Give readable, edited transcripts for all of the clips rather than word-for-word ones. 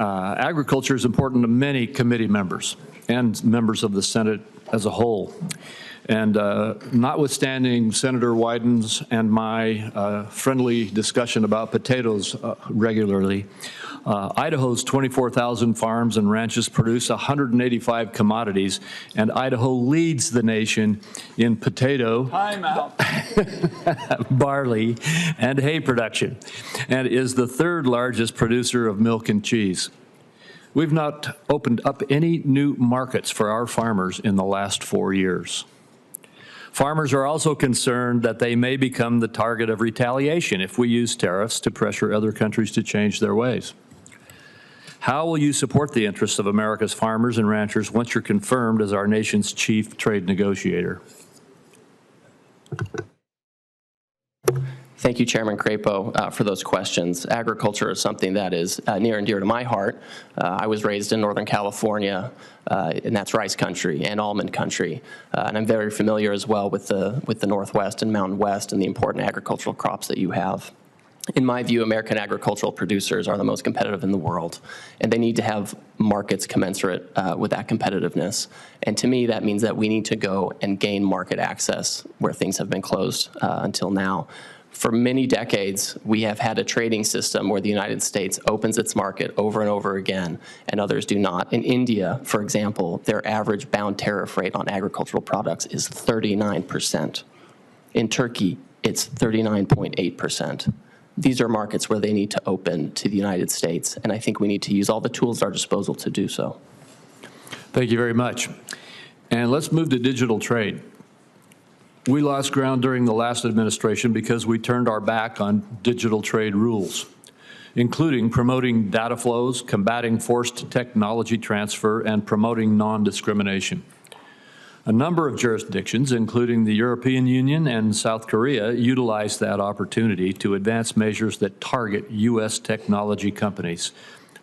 Agriculture is important to many committee members and members of the Senate as a whole. And notwithstanding Senator Wyden's and my friendly discussion about potatoes regularly, Idaho's 24,000 farms and ranches produce 185 commodities, and Idaho leads the nation in potato, barley, and hay production, and is the third largest producer of milk and cheese. We've not opened up any new markets for our farmers in the last 4 years. Farmers are also concerned that they may become the target of retaliation if we use tariffs to pressure other countries to change their ways. How will you support the interests of America's farmers and ranchers once you're confirmed as our nation's chief trade negotiator? Thank you, Chairman Crapo, for those questions. Agriculture is something that is near and dear to my heart. I was raised in Northern California, and that's rice country and almond country. And I'm very familiar as well with the Northwest and Mountain West and the important agricultural crops that you have. In my view, American agricultural producers are the most competitive in the world, and they need to have markets commensurate with that competitiveness. And to me, that means that we need to go and gain market access where things have been closed until now. For many decades, we have had a trading system where the United States opens its market over and over again, and others do not. In India, for example, their average bound tariff rate on agricultural products is 39%. In Turkey, it's 39.8%. These are markets where they need to open to the United States, and I think we need to use all the tools at our disposal to do so. Thank you very much. And let's move to digital trade. We lost ground during the last administration because we turned our back on digital trade rules, including promoting data flows, combating forced technology transfer, and promoting non-discrimination. A number of jurisdictions, including the European Union and South Korea, utilized that opportunity to advance measures that target U.S. technology companies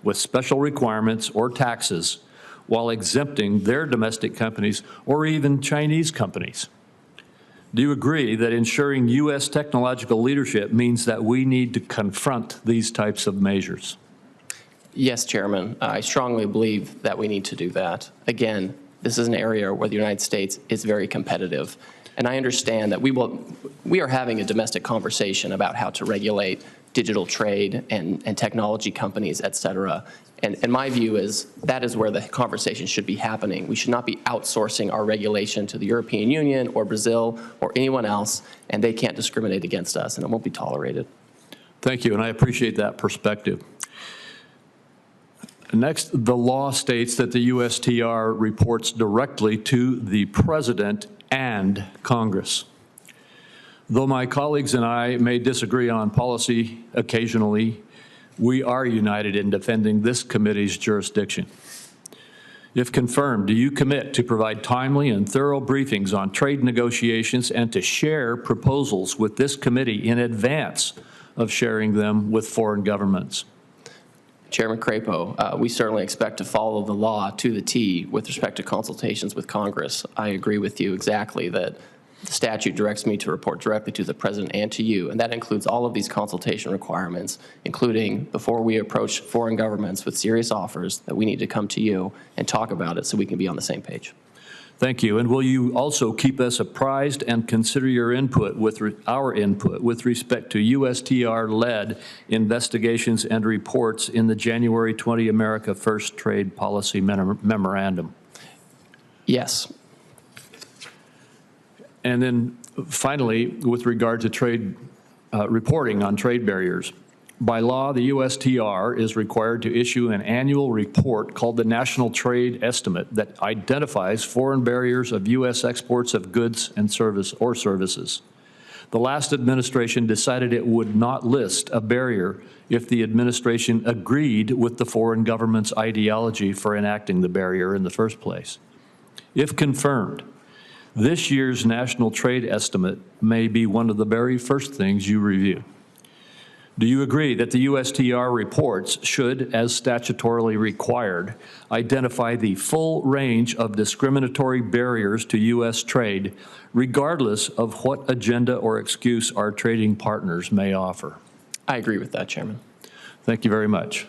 with special requirements or taxes while exempting their domestic companies or even Chinese companies. Do you agree that ensuring U.S. technological leadership means that we need to confront these types of measures? Yes, Chairman. I strongly believe that we need to do that. Again, this is an area where the United States is very competitive. And I understand that we are having a domestic conversation about how to regulate digital trade and technology companies, et cetera. And my view is that is where the conversation should be happening. We should not be outsourcing our regulation to the European Union or Brazil or anyone else, and they can't discriminate against us, and it won't be tolerated. Thank you, and I appreciate that perspective. Next, the law states that the USTR reports directly to the President and Congress. Though my colleagues and I may disagree on policy occasionally, we are united in defending this committee's jurisdiction. If confirmed, do you commit to provide timely and thorough briefings on trade negotiations and to share proposals with this committee in advance of sharing them with foreign governments? Chairman Crapo, we certainly expect to follow the law to the T with respect to consultations with Congress. I agree with you exactly that the statute directs me to report directly to the President and to you, and that includes all of these consultation requirements, including before we approach foreign governments with serious offers that we need to come to you and talk about it so we can be on the same page. Thank you. And will you also keep us apprised and consider your input our input with respect to USTR-led investigations and reports in the January 20 America First Trade Policy Memorandum? Yes. And then finally, with regard to trade reporting on trade barriers, by law, the USTR is required to issue an annual report called the National Trade Estimate that identifies foreign barriers of U.S. exports of goods and services. The last administration decided it would not list a barrier if the administration agreed with the foreign government's ideology for enacting the barrier in the first place. If confirmed, this year's National Trade Estimate may be one of the very first things you review. Do you agree that the USTR reports should, as statutorily required, identify the full range of discriminatory barriers to U.S. trade, regardless of what agenda or excuse our trading partners may offer? I agree with that, Chairman. Thank you very much.